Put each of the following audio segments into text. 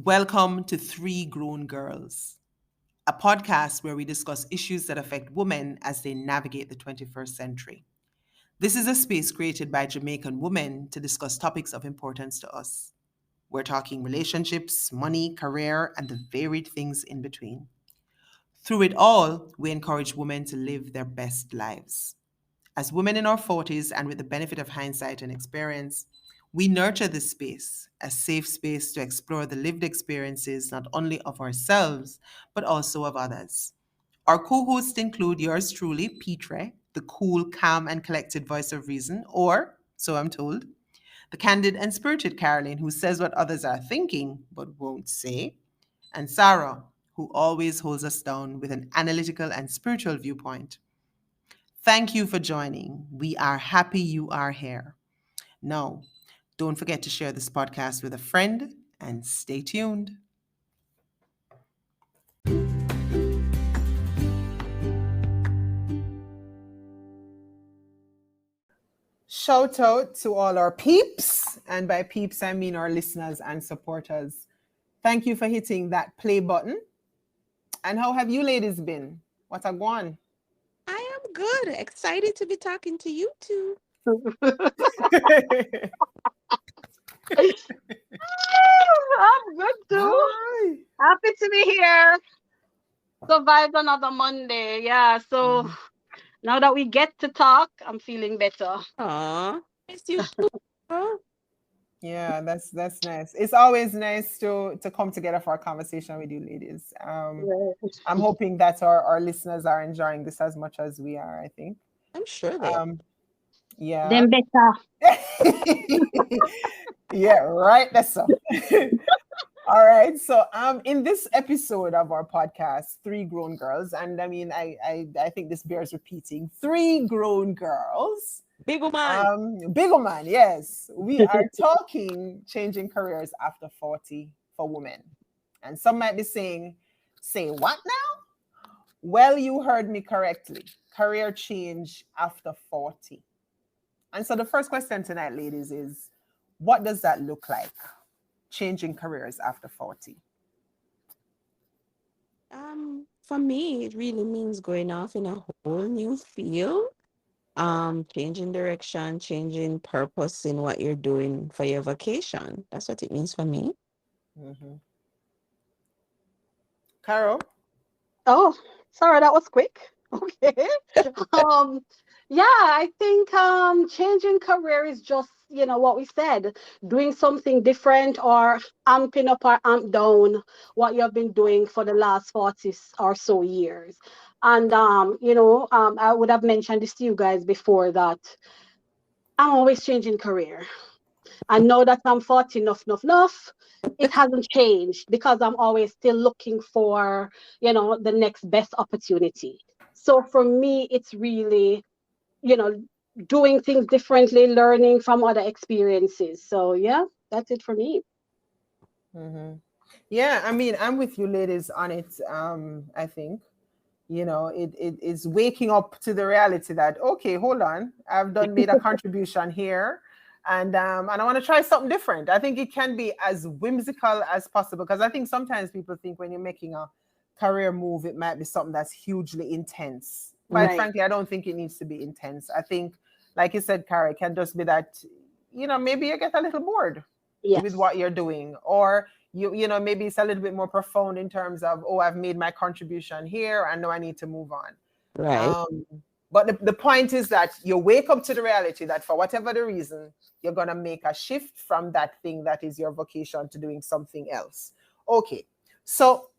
Welcome to Three Grown Girls, a podcast where we discuss issues that affect women as they navigate the 21st century. This is a space created by Jamaican women to discuss topics of importance to us. We're talking relationships, money, career, and the varied things in between. Through it all, we encourage women to live their best lives. As women in our 40s and with the benefit of hindsight and experience, we nurture this space, a safe space to explore the lived experiences not only of ourselves, but also of others. Our co hosts include yours truly, Petre, the cool, calm, and collected voice of reason, or, so I'm told, the candid and spirited Caroline, who says what others are thinking but won't say, and Sarah, who always holds us down with an analytical and spiritual viewpoint. Thank you for joining. We are happy you are here. Now, don't forget to share this podcast with a friend and stay tuned. Shout out to all our peeps, and by peeps, I mean our listeners and supporters. Thank you for hitting that play button. And how have you ladies been? What a gone? I am good. Excited to be talking to you two. I'm good too. Hi. Happy to be here. Survived another Monday. Yeah. So Mhm. now that we get to talk, I'm feeling better. Aw, miss you too. Girl. Yeah, that's nice. It's always nice to come together for a conversation with you ladies. Yeah. I'm hoping that our listeners are enjoying this as much as we are, I think. I'm sure they are. Um, yeah. Them better. Yeah, right. That's so. All right. So in this episode of our podcast, Three Grown Girls, and I mean I think this bears repeating, three grown girls. Big woman. Big man, yes. We are talking changing careers after 40 for women. And some might be saying, say what now? Well, you heard me correctly. Career change after 40. And so the first question tonight, ladies, is what does that look like? Changing careers after 40. For me, it really means going off in a whole new field. Changing direction, changing purpose in what you're doing for your vacation. That's what it means for me. Mm-hmm. Carol? Oh, sorry, that was quick. Okay. Um, yeah, I think changing career is just, what we said, doing something different or amping up or amp down what you've been doing for the last 40 or so years. And I would have mentioned this to you guys before that I'm always changing career. I know that I'm 40, enough. It hasn't changed because I'm always still looking for, the next best opportunity. So for me, it's really, you know, doing things differently, learning from other experiences. So yeah, that's it for me. Mm-hmm. Yeah, I mean, I'm with you ladies on it. I think, it is waking up to the reality that, okay, hold on, I've done made a contribution here. And I want to try something different. I think it can be as whimsical as possible because I think sometimes people think when you're making a career move, it might be something that's hugely intense. Quite Right. frankly, I don't think it needs to be intense. I think, like you said, Cara, it can just be that, maybe you get a little bored with Yes. what you're doing, or maybe it's a little bit more profound in terms of, oh, I've made my contribution here, I know I need to move on. Right. um, but the point is that you wake up to the reality that for whatever the reason, you're going to make a shift from that thing that is your vocation to doing something else. Okay, so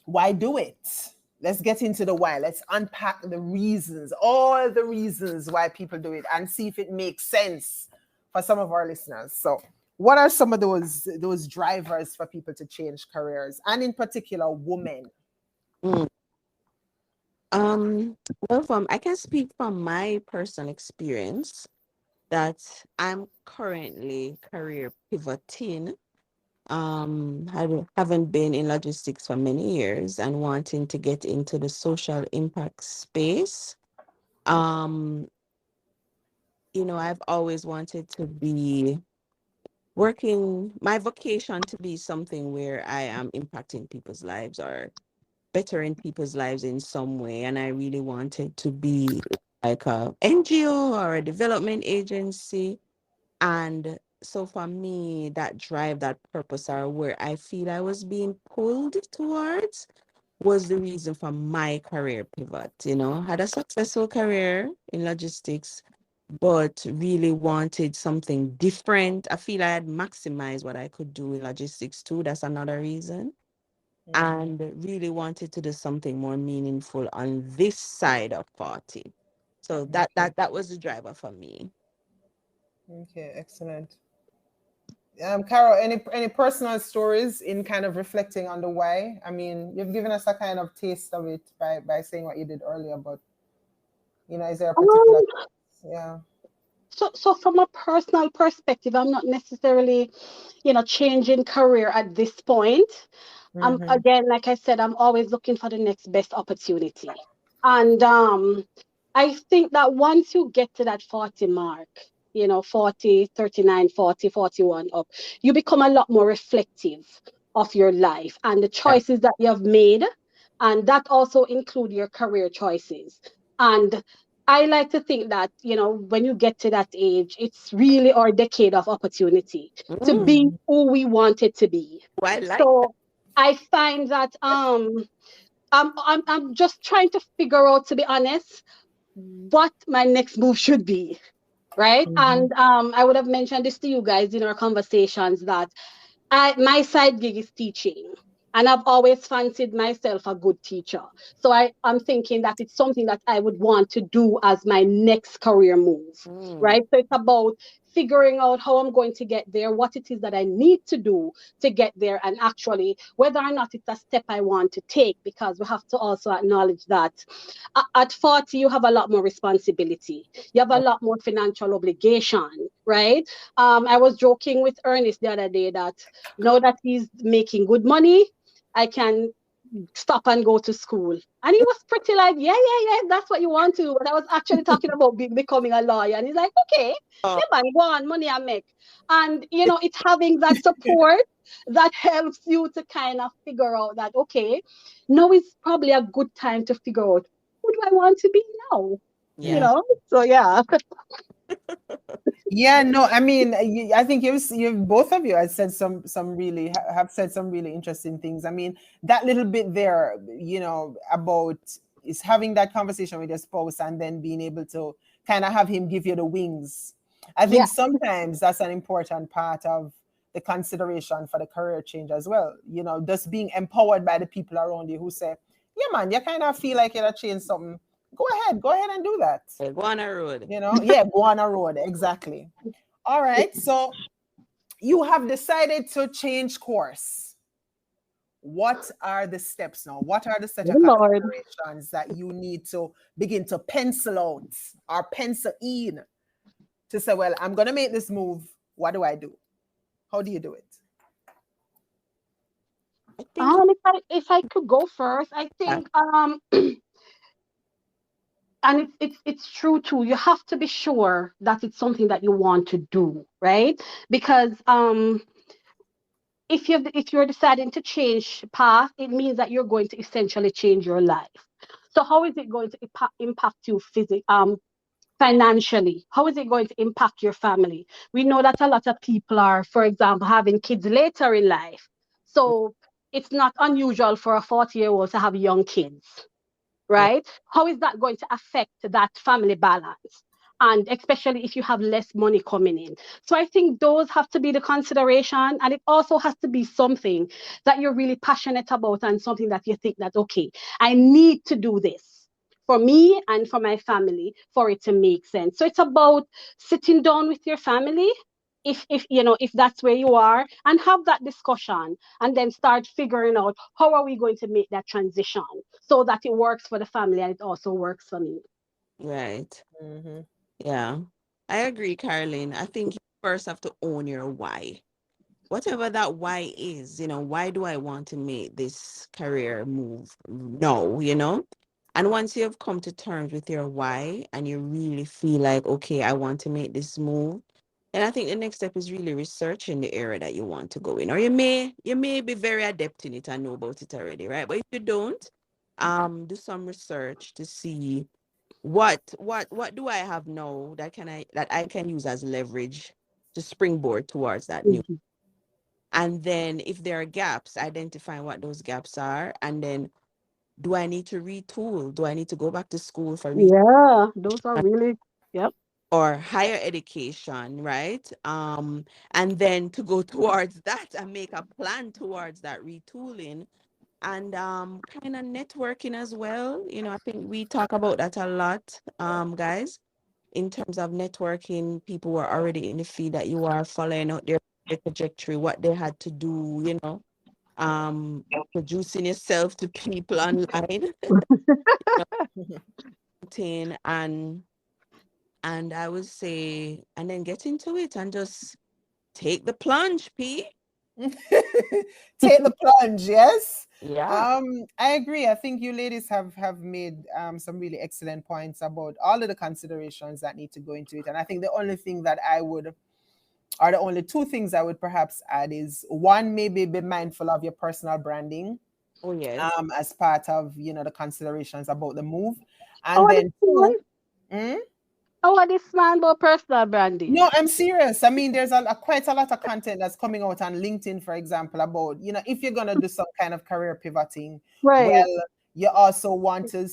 why do it? Let's get into the why. Let's unpack the reasons, all the reasons why people do it, and see if it makes sense for some of our listeners. So, what are some of those drivers for people to change careers, and in particular, women? Mm. Um, I can speak from my personal experience that I'm currently career pivoting. I haven't been in logistics for many years and wanting to get into the social impact space. Um, I've always wanted to be working my vocation to be something where I am impacting people's lives or bettering people's lives in some way. And I really wanted to be like a NGO or a development agency. And so for me, that drive, that purpose are where I feel I was being pulled towards was the reason for my career pivot. Had a successful career in logistics, but really wanted something different. I feel I had maximized what I could do in logistics too. That's another reason. Mm-hmm. And really wanted to do something more meaningful on this side of 40. So that Okay. that that was the driver for me. Okay, excellent. Carol, any personal stories in kind of reflecting on the why? I mean, you've given us a kind of taste of it by saying what you did earlier, but is there a particular Um, yeah. so from a personal perspective, I'm not necessarily, changing career at this point. Mm-hmm. Again, like I said, I'm always looking for the next best opportunity. And I think that once you get to that 40 mark, 40, 39, 40, 41 up, you become a lot more reflective of your life and the Yeah. choices that you have made. And that also include your career choices. And I like to think that, when you get to that age, it's really our decade of opportunity to Mm, be Mm-hmm. who we want it to be. I like that. So I find that I'm just trying to figure out, to be honest, what my next move should be, right? Mm-hmm. And I would have mentioned this to you guys in our conversations that my side gig is teaching. And I've always fancied myself a good teacher. So I'm thinking that it's something that I would want to do as my next career move, Mm, right? So it's about figuring out how I'm going to get there, what it is that I need to do to get there, and actually whether or not it's a step I want to take, because we have to also acknowledge that at 40, you have a lot more responsibility. You have a oh, lot more financial obligation, right? I was joking with Ernest the other day that now that he's making good money, I can stop and go to school. And he was pretty like, yeah, yeah, yeah, that's what you want to do. But I was actually talking about becoming a lawyer. And he's like, okay, oh, yeah, man, go on, money I make. And, it's having that support that helps you to kind of figure out that, okay, now is probably a good time to figure out who do I want to be now? You yeah. Yeah. know? So, yeah. Yeah, no, I mean, I think you both of you have said some really have said some really interesting things. I mean, that little bit there, about is having that conversation with your spouse and then being able to kind of have him give you the wings. I Yeah. think sometimes that's an important part of the consideration for the career change as well. Just being empowered by the people around you who say, "Yeah, man, you kind of feel like you're change something. Go ahead and do that." Yeah, go on a road. Yeah, go on a road, exactly. All right, so you have decided to change course. What are the steps now? What are the set Oh, of Lord. considerations that you need to begin to pencil out or pencil in to say, well, I'm going to make this move. What do I do? How do you do it? I think If I could go first, I yeah. think and it's true too. You have to be sure that it's something that you want to do, right? Because if you're deciding to change path, it means that you're going to essentially change your life. So how is it going to impact you financially? How is it going to impact your family? We know that a lot of people are, for example, having kids later in life. So it's not unusual for a 40-year-old to have young kids, Yeah. right? How is that going to affect that family balance? And especially if you have less money coming in. So I think those have to be the consideration. And it also has to be something that you're really passionate about and something that you think that, okay, I need to do this for me and for my family for it to make sense. So it's about sitting down with your family, if that's where you are, and have that discussion, and then start figuring out how are we going to make that transition so that it works for the family and it also works for me. Right. Mm-hmm. Yeah. I agree, Caroline. I think you first have to own your why. Whatever that why is, why do I want to make this career move? No. And once you have come to terms with your why and you really feel like, okay, I want to make this move, And I think the next step is really researching the area that you want to go in. Or you may be very adept in it and know about it already, right? But if you don't, do some research to see what do I have now that I can use as leverage to springboard towards that new. Mhm. And then if there are gaps, identify what those gaps are. And then do I need to retool? Do I need to go back to school for Yeah, those are really, yep. or higher education, right? And then to go towards that and make a plan towards that retooling and kind of networking as well. You know, I think we talk about that a lot, guys, in terms of networking. People who are already in the field that you are following out their trajectory, what they had to do, you know, introducing yourself to people online, and I would say, and then get into it and just take the plunge, P. Take the plunge, yes. Yeah. I agree. I think you ladies have made some really excellent points about all of the considerations that need to go into it. And I think the only thing that I would, or the only two things I would perhaps add is one, maybe be mindful of your personal branding Oh, yes. as part of the considerations about the move, Oh, and what this then man? two. mm, Oh, what this man about personal branding? No, I'm serious. I mean, there's quite a lot of content that's coming out on LinkedIn, for example, about, if you're going to do some kind of career pivoting, Right. well, you also want to,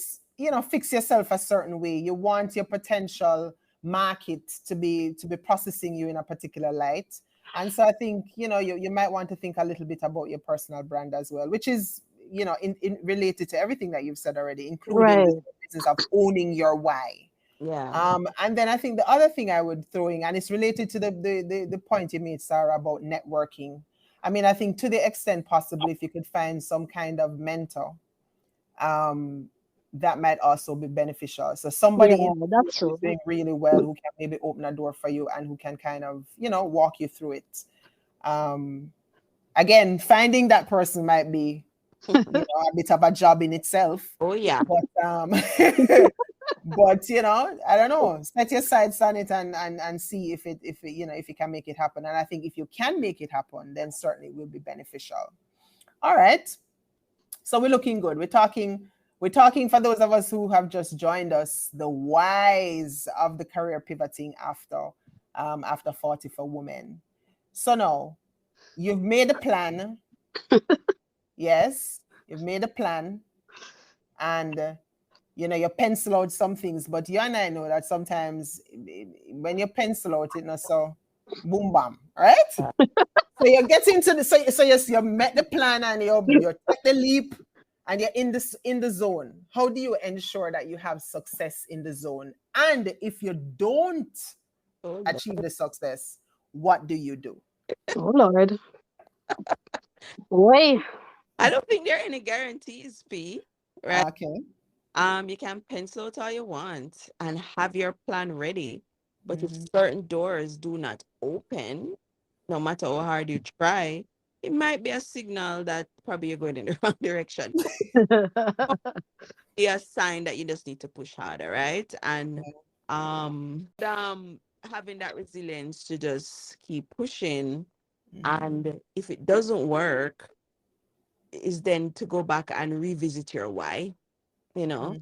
fix yourself a certain way. You want your potential market to be processing you in a particular light. And so I think, you might want to think a little bit about your personal brand as well, which is, in related to everything that you've said already, including this Right. business of owning your why. Yeah. And then I think the other thing I would throw in, and it's related to the point you made, Sarah, about networking. I mean, I think to the extent possible, if you could find some kind of mentor, um, that might also be beneficial. So Yeah, somebody in the that's space who's true. doing really well, who can maybe open a door for you and who can kind of, walk you through it. Um, Again, finding that person might be, a bit of a job in itself, Oh, yeah. but but I don't know, set your sights on it and see if it if you can make it happen. And I think if you can make it happen, then certainly it will be beneficial. All right, so we're looking good. We're talking for those of us who have just joined us, the whys of the career pivoting after 40 for women. So now you've made a plan. Yes, you've made a plan, and you pencil out some things, but you and I know that sometimes when you pencil out it, so boom bam, right? So you get into the so yes, you met the plan and you take the leap and you're in the zone. How do you ensure that you have success in the zone? And if you don't Oh, no. achieve the success, what do you do? Oh Lord. Boy. I don't think there are any guarantees, P. Right? Okay. You can pencil out all you want and have your plan ready. But if Mm-hmm. certain doors do not open, no matter how hard you try, it might be a signal that probably you're going in the wrong direction. Be a sign that you just need to push harder, right? And having that resilience to just keep pushing. Mm-hmm. And if it doesn't work, is then to go back and revisit your why, you know,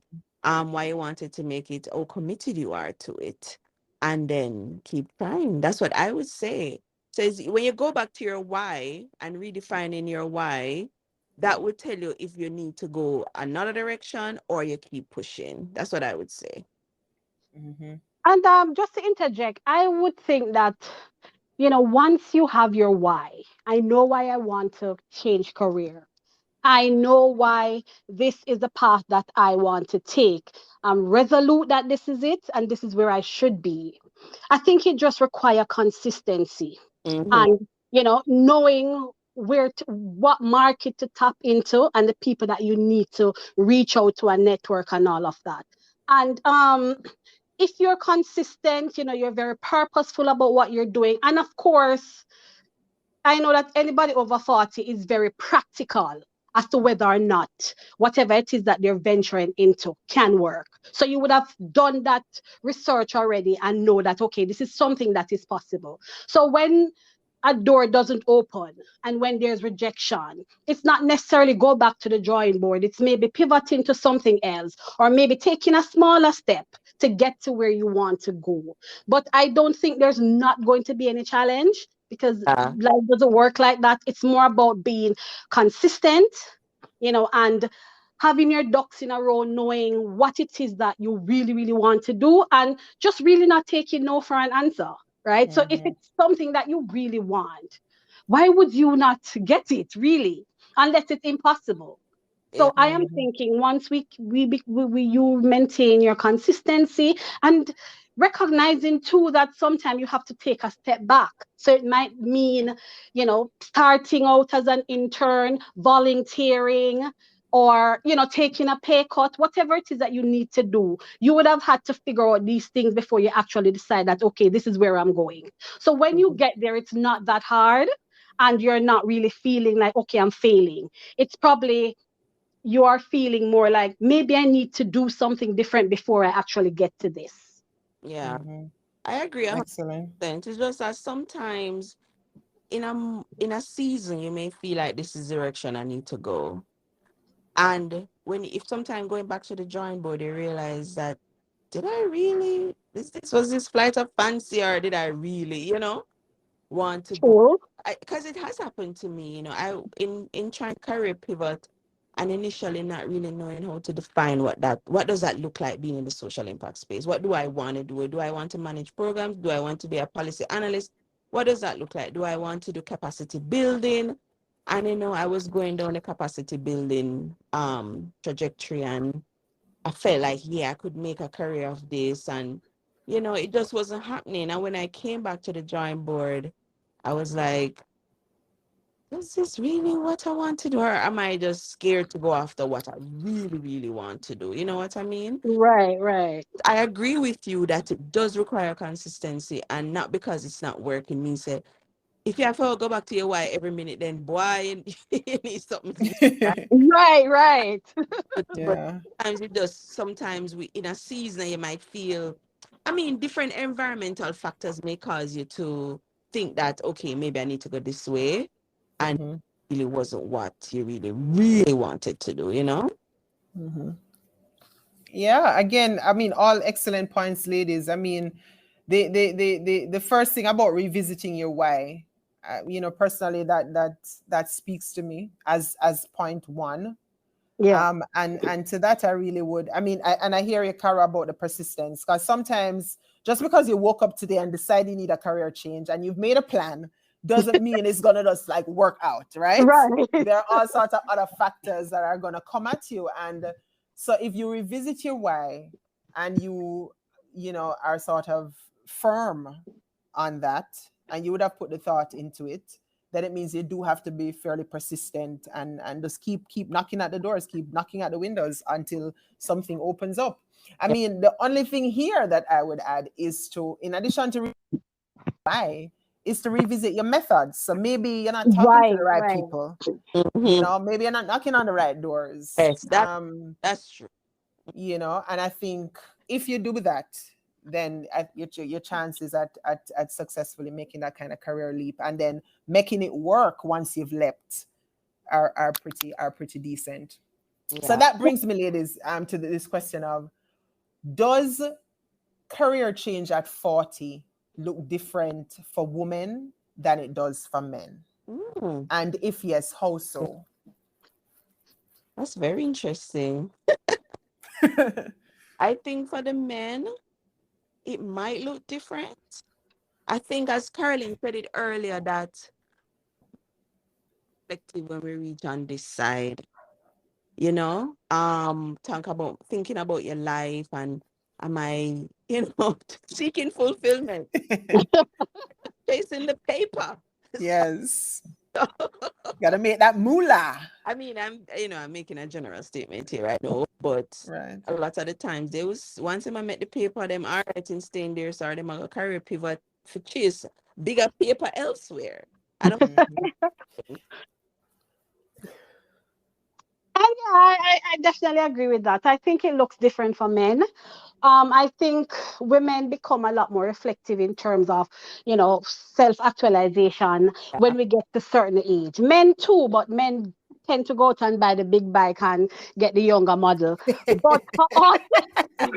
Mm-hmm. why you wanted to make it, how committed you are to it, and then keep trying. That's what I would say. So when you go back to your why and redefining your why, that would tell you if you need to go another direction or you keep pushing. That's what I would say. Mm-hmm. And just to interject, I would think that, once you have your why, I know why I want to change career. I know why this is the path that I want to take. I'm resolute that this is it and this is where I should be. I think it just requires consistency Mm-hmm. and, knowing what market to tap into and the people that you need to reach out to and network and all of that. And if you're consistent, you're very purposeful about what you're doing. And of course, I know that anybody over 40 is very practical as to whether or not whatever it is that they're venturing into can work. So you would have done that research already and know that, okay, this is something that is possible. So when a door doesn't open and when there's rejection, it's not necessarily go back to the drawing board. It's maybe pivoting to something else or maybe taking a smaller step to get to where you want to go. But I don't think there's not going to be any challenge because Yeah. life doesn't work like that. It's more about being consistent, and having your ducks in a row, knowing what it is that you really, really want to do, and just really not taking no for an answer, right? So if Mm-hmm. it's something that you really want, why would you not get it, really, unless it's impossible? Yeah. So I am thinking once you maintain your consistency and recognizing too that sometimes you have to take a step back. So it might mean, starting out as an intern, volunteering, or taking a pay cut, whatever it is that you need to do. You would have had to figure out these things before you actually decide that, okay, this is where I'm going. So when you Mm-hmm. get there, it's not that hard and you're not really feeling like, okay, I'm failing. It's probably you are feeling more like maybe I need to do something different before I actually get to this. Yeah. Mm-hmm. I agree Excellent. 100%. It's just that sometimes in a season you may feel like this is the direction I need to go. And when if sometime going back to the drawing board, you realize that did I really this was this flight of fancy or did I really, want to go? True. Because it has happened to me, I in trying career pivot and initially not really knowing how to define what does that look like being in the social impact space. What do I want to do? Do I want to manage programs? Do I want to be a policy analyst? What does that look like? Do I want to do capacity building? And I was going down the capacity building trajectory, and I felt like, yeah, I could make a career of this, and it just wasn't happening. And when I came back to the drawing board, I was like, is this really what I want to do? Or am I just scared to go after what I really, really want to do? You know what I mean? Right, right. I agree with you that it does require consistency, and not because it's not working means that if you have to go back to your why every minute, then boy, you need something to do. Right, right. But Yeah. sometimes it does. Sometimes we in a season you might feel. I mean, different environmental factors may cause you to think that okay, maybe I need to go this way, and Mm-hmm. it really wasn't what you really, really wanted to do. You know? Mm-hmm. Yeah, again, I mean, all excellent points, ladies. I mean, the first thing about revisiting your why, personally, that speaks to me as point one. Yeah. And to that, I really would. I mean, I hear you, Cara, about the persistence, because sometimes just because you woke up today and decide you need a career change and you've made a plan doesn't mean it's gonna just like work out, right? Right. There are all sorts of other factors that are gonna come at you, and so if you revisit your why and you are sort of firm on that, and you would have put the thought into it, then it means you do have to be fairly persistent and just keep knocking at the doors, keep knocking at the windows until something opens up. I mean, the only thing here that I would add is to, in addition to why, is to revisit your methods. So maybe you're not talking to Right, the right right. people, Mhm. maybe you're not knocking on the right doors. Yes, that's true. And I think if you do that, then your chances at successfully making that kind of career leap and then making it work once you've leapt are pretty decent. So Yeah. that brings me, ladies, to this question of, does career change at 40 look different for women than it does for men? Mm, And if yes, how so? that's very interesting. I think for the men, it might look different. I think, as Caroline said it earlier, that effective when we reach on this side, thinking about your life and am I, seeking fulfillment, chasing the paper. Yes, gotta make that moolah. I mean, I'm making a general statement here, I know, but Right. a lot of the times they was once I met the paper, them all right in staying there, so them a career pivot for chase bigger paper elsewhere. I don't Mhm. think definitely agree with that. I think it looks different for men. I think women become a lot more reflective in terms of, self-actualization Yeah. when we get to certain age. Men too, but men tend to go out and buy the big bike and get the younger model. But for us,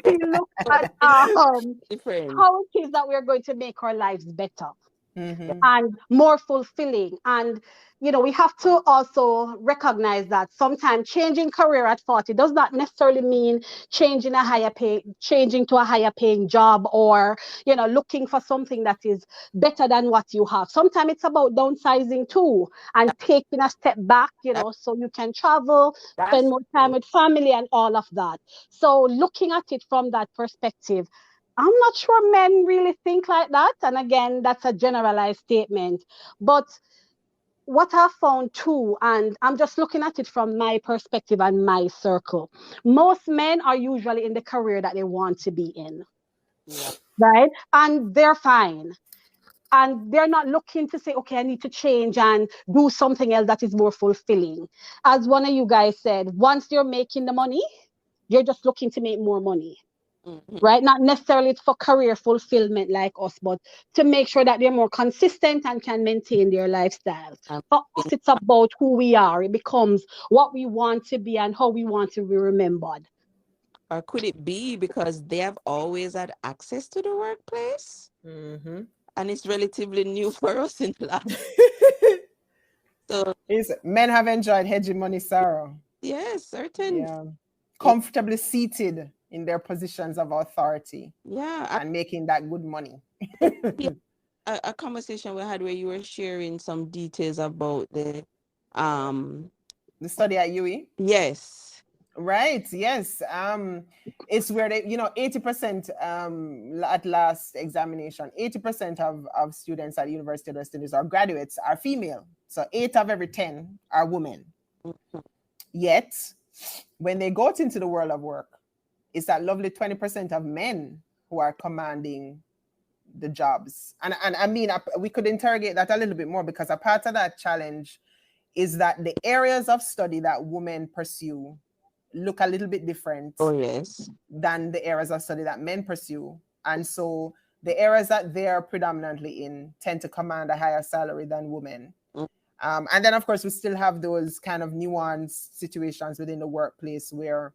we look So at it's different. how it is that we're going to make our lives better Mm-hmm. and more fulfilling. And we have to also recognize that sometimes changing career at 40 does not necessarily mean changing to a higher paying job, or looking for something that is better than what you have. Sometimes it's about downsizing too, and taking a step back, That, so you can travel, spend that's more time true. with family and all of that. So looking at it from that perspective, I'm not sure men really think like that. And again, that's a generalized statement. But what I found too, and I'm just looking at it from my perspective and my circle, most men are usually in the career that they want to be in, Yeah. right? And they're fine. And they're not looking to say, okay, I need to change and do something else that is more fulfilling. As one of you guys said, once you're making the money, you're just looking to make more money, Mm-hmm. right? Not necessarily for career fulfillment like us, but to make sure that they're more consistent and can maintain their lifestyle. Um, For us, it's about who we are. It becomes what we want to be and how we want to be remembered. or could it be because they have always had access to the workplace Mm-hmm. and it's relatively new for us in the last? So Men have enjoyed hegemony sorrow. yes, certain. Yeah. Yeah, Comfortably seated in their positions of authority yeah. and making that good money. Yeah, a conversation we had where you were sharing some details about the um The study at UE. yes. Right. Yes. It's where they, 80% at last examination, 80% of students at the University of West Indies or graduates are female. So 8 of every 10 are women. Mhm. Yet, when they go out into the world of work, it's that lovely 20% of men who are commanding the jobs. And I mean, we could interrogate that a little bit more, because a part of that challenge is that the areas of study that women pursue look a little bit different Oh yes. than the areas of study that men pursue. And so the areas that they're predominantly in tend to command a higher salary than women. Mm, And then, of course, we still have those kind of nuanced situations within the workplace where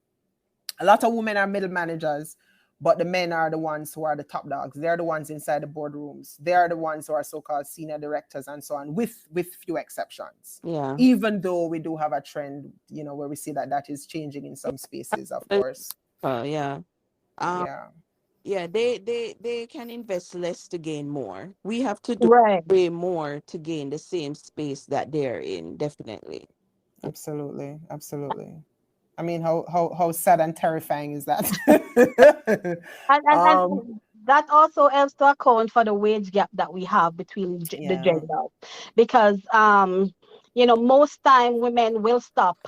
a lot of women are middle managers, but the men are the ones who are the top dogs. They're the ones inside the boardrooms. They are the ones who are so-called senior directors and so on, with few exceptions. yeah. Even though we do have a trend, where we see that is changing in some spaces, of course. Yeah. Um Yeah, yeah, they can invest less to gain more. We have to do Right. way more to gain the same space that they're in, definitely. absolutely, absolutely. I mean, how sad and terrifying is that? um, And that also helps to account for the wage gap that we have between the yeah. genders, because most time women will stop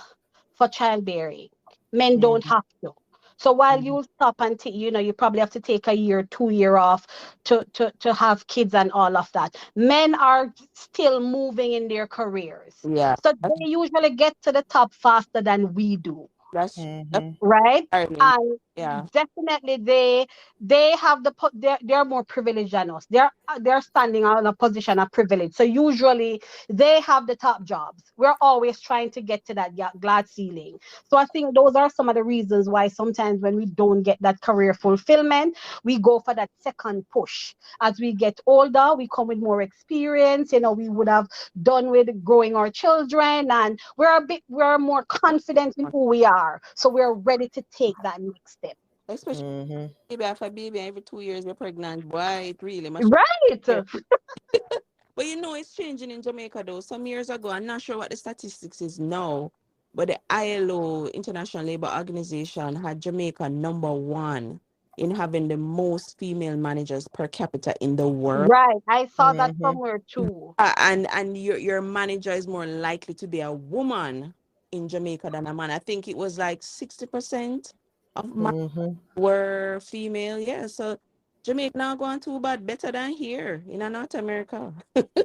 for childbearing. Men don't Mm-hmm, have to. So while mm-hmm, you stop and you probably have to take a year, 2 year off to have kids and all of that. Men are still moving in their careers, Yeah. so they usually get to the top faster than we do, That's mm-hmm, right? ironing. And Yeah. definitely they have they're more privileged than us. They're standing on a position of privilege, so usually they have the top jobs. We're always trying to get to that glass ceiling. So I think those are some of the reasons why sometimes when we don't get that career fulfillment, we go for that second push. As we get older, we come with more experience. We would have done with growing our children, and we're more confident in who we are, so we're ready to take that next step. Especially mm-hmm. maybe after baby every 2 years you're pregnant. Why it really must Right. be. But it's changing in Jamaica though. Some years ago, I'm not sure what the statistics is now, but the ILO, International Labor Organization, had Jamaica number one in having the most female managers per capita in the world. Right, I saw that Mm-hmm. somewhere too. And your manager is more likely to be a woman in Jamaica than a man. I think it was like 60% of men Mm-hmm. were female. Yeah, so Jamaica now going too bad, better than here in North America.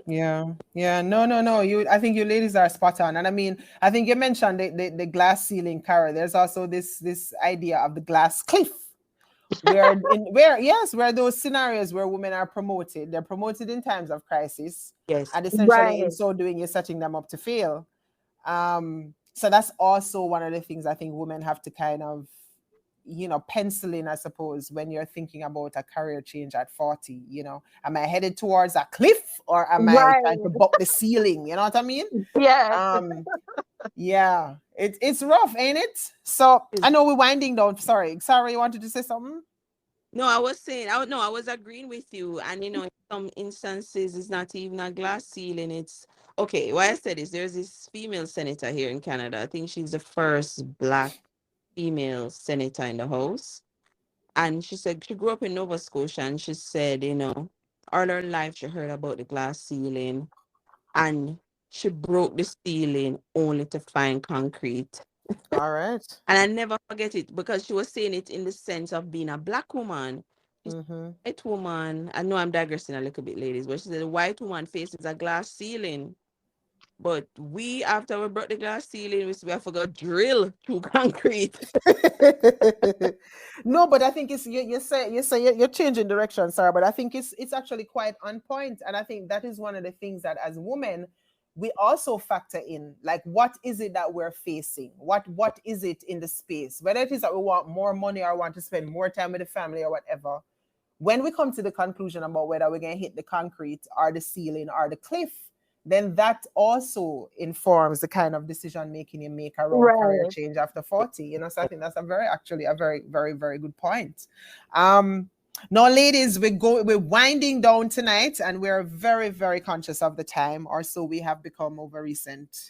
Yeah, yeah, no, no, no. I think you ladies are spot on, and I mean, I think you mentioned the glass ceiling, Cara. There's also this idea of the glass cliff, where those scenarios where women are promoted, they're promoted in times of crisis, Yes. and essentially in Right. so doing, you're setting them up to fail. So that's also one of the things I think women have to kind of, pencil in, I suppose, when you're thinking about a career change at 40. Am I headed towards a cliff, or am I trying to Right. buck the ceiling? You know what I mean? Yes. Um, yeah, it's rough, ain't it? So I know we're winding down. Sorry, you wanted to say something? No, I was saying, no, I was agreeing with you. And, in some instances, it's not even a glass ceiling. It's okay. Why I said is there's this female senator here in Canada. I think she's the first Black female senator in the House. And she said she grew up in Nova Scotia. And she said, all her life she heard about the glass ceiling. And she broke the ceiling only to find concrete. All right. And I never forget it because she was saying it in the sense of being a Black woman. She's Mm-hmm. a white woman. I know I'm digressing a little bit, ladies, but she said the white woman faces a glass ceiling. But we, after we broke the glass ceiling, we have to go drill through concrete. No, but I think it's you say you're changing direction, Sarah. But I think it's actually quite on point, and I think that is one of the things that as women we also factor in, like, what is it that we're facing? What is it in the space? Whether it is that we want more money or want to spend more time with the family or whatever. When we come to the conclusion about whether we're going to hit the concrete or the ceiling or the cliff, then that also informs the kind of decision making you make around career Right. change after 40. So I think that's actually a very, very, very good point. Um, Now, ladies, we're winding down tonight, and we're very, very conscious of the time, or so we have become over recent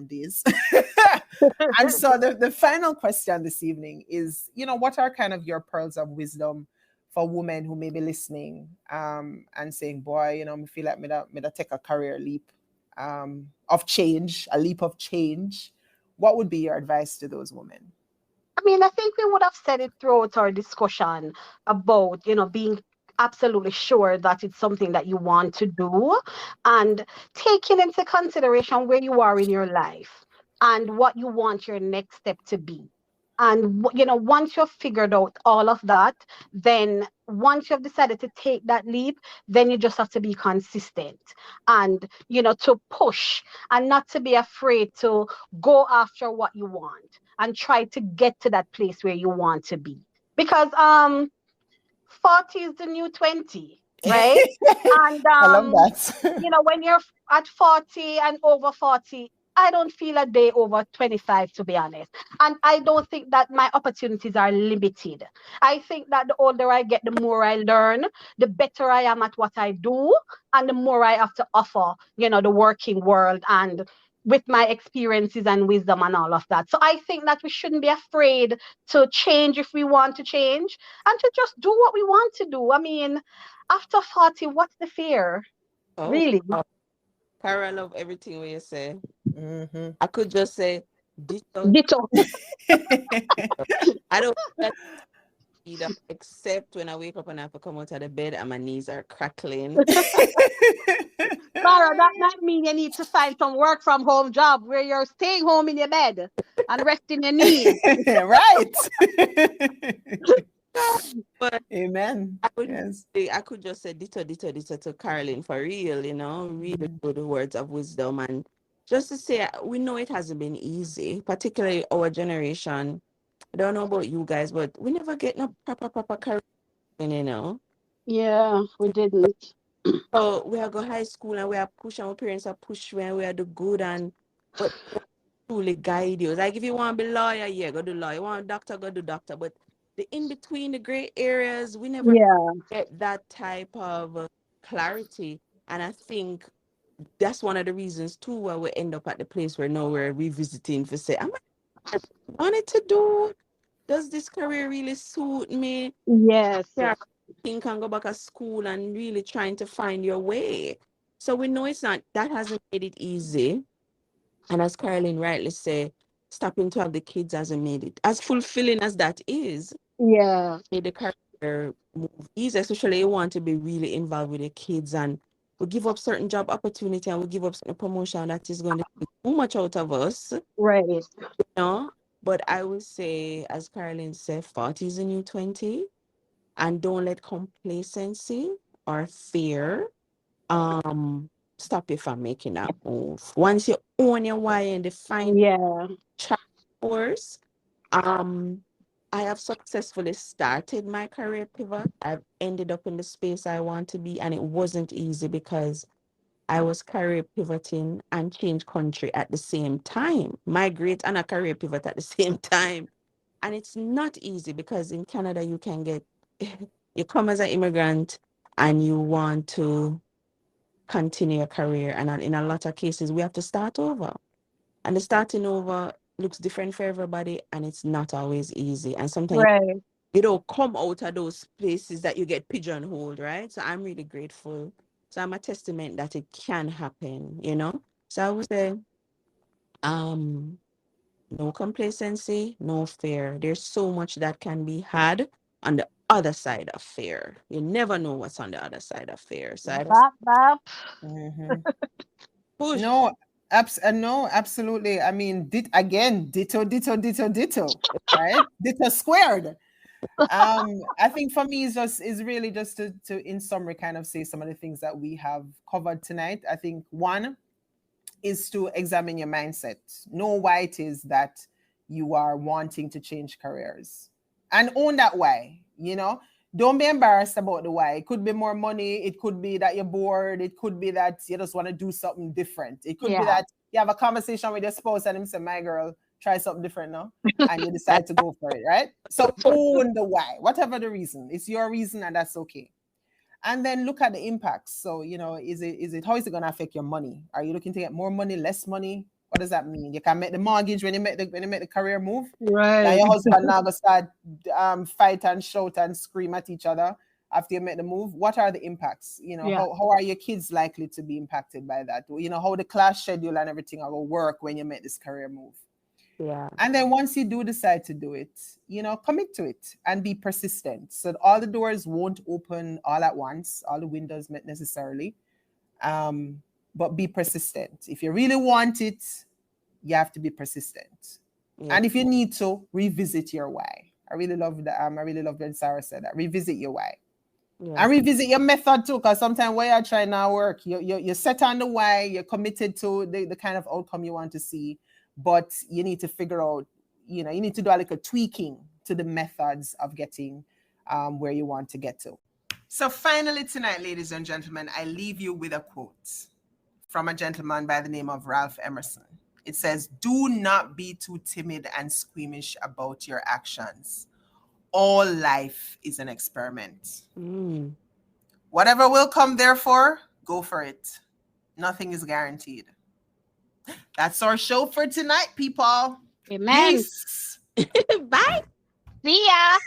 days. And so the final question this evening is, what are kind of your pearls of wisdom for women who may be listening, and saying, boy, I feel like me da take a career leap, of change, a leap of change. What would be your advice to those women? I mean, I think we would have said it throughout our discussion about, being absolutely sure that it's something that you want to do and taking into consideration where you are in your life and what you want your next step to be. And, once you've figured out all of that, then once you've decided to take that leap, then you just have to be consistent and, to push and not to be afraid to go after what you want and try to get to that place where you want to be. Because 40 is the new 20, right? And I love that. when you're at 40 and over 40, I don't feel a day over 25, to be honest. And I don't think that my opportunities are limited. I think that the older I get, the more I learn, the better I am at what I do, and the more I have to offer, the working world and with my experiences and wisdom and all of that. So I think that we shouldn't be afraid to change if we want to change and to just do what we want to do. I mean, after 40, what's the fear? Oh, Really? wow. Cara, I love everything what you say. Hmm. I could just say, ditto. Ditto. I don't get either, except when I wake up and I have to come out of the bed and my knees are crackling. Sarah, that might mean you need to find some work from home job where you're staying home in your bed and resting your knees. Right. But Amen. I would Yes. say I could just say ditto, ditto, ditto to Caroline for real, really Mhm. good words of wisdom. And just to say, we know it hasn't been easy, particularly our generation. I don't know about you guys, but we never get no proper career. Yeah, we didn't. So we are go high school and we are push, and our parents are push when we are the good, and but truly guide you. Like if you want to be lawyer, yeah, go do lawyer. You want doctor, go do doctor. But the in between, the gray areas, we never Yeah, get that type of clarity. And I think that's one of the reasons too why we end up at the place where now we're revisiting to say, am I wanted to do? Does this career really suit me? yes, Yeah, think and go back to school and really trying to find your way. So we know it's not that hasn't made it easy. And as Caroline rightly said, stopping to have the kids hasn't made it as fulfilling as that is. yeah. Made the career career move easy, especially you want to be really involved with the kids, and we give up certain job opportunity and we give up certain promotion that is going to take too much out of us, Right. know. But I would say, as Caroline said, 40 is a new 20, and don't let complacency or fear um stop you from making that move. Once you own your why and define Yeah. course, um, I have successfully started my career pivot. I've ended up in the space I want to be, and it wasn't easy because I was career pivoting and change country at the same time, migrate and a career pivot at the same time. And it's not easy because in Canada you can get you come as an immigrant and you want to continue your career, and in a lot of cases we have to start over, and the starting over looks different for everybody, and it's not always easy, and sometimes Right. you don't come out of those places that you get pigeonholed, right? So I'm really grateful. So I'm a testament that it can happen, you know. So I would say um no complacency, no fear. There's so much that can be had on the other side of fear. You never know what's on the other side of fear. So I just Bop, bop. Mhm. push. No, no, absolutely. I mean, again, ditto, ditto, ditto, ditto, right? Ditto squared. I think for me is really just to in summary kind of say some of the things that we have covered tonight. I think one is to examine your mindset. Know why it is that you are wanting to change careers and own that why. Don't be embarrassed about the why. It could be more money. It could be that you're bored. It could be that you just want to do something different. It could be Yeah. that you have a conversation with your spouse and him say, my girl, try something different now. And you That decide to go for it, right? So own the why, whatever the reason. It's your reason and that's okay. And then look at the impacts. So, is it how is it going to affect your money? Are you looking to get more money, less money? What does that mean? You can make the mortgage when you make the career move. Now Right. your husband now gonna start fight and shout and scream at each other after you make the move. What are the impacts? Yeah. How are your kids likely to be impacted by that? How the class schedule and everything will work when you make this career move. yeah, And then once you do decide to do it, commit to it and be persistent. So all the doors won't open all at once, all the windows not necessarily, but be persistent. If you really want it, you have to be persistent. yep, And if you need to, revisit your why. I really love that. I really love when Sarah said that. Revisit your why. And yes, revisit your method too, because sometimes why you're trying now work, you're set on the why, you're committed to the kind of outcome you want to see, but you need to figure out, you need to do like a tweaking to the methods of getting where you want to get to. So finally tonight, ladies and gentlemen, I leave you with a quote from a gentleman by the name of Ralph Emerson. It says, "Do not be too timid and squeamish about your actions. All life is an experiment. mm, Whatever will come, therefore, go for it. Nothing is guaranteed." That's our show for tonight, people. Amen. Peace. bye. See ya.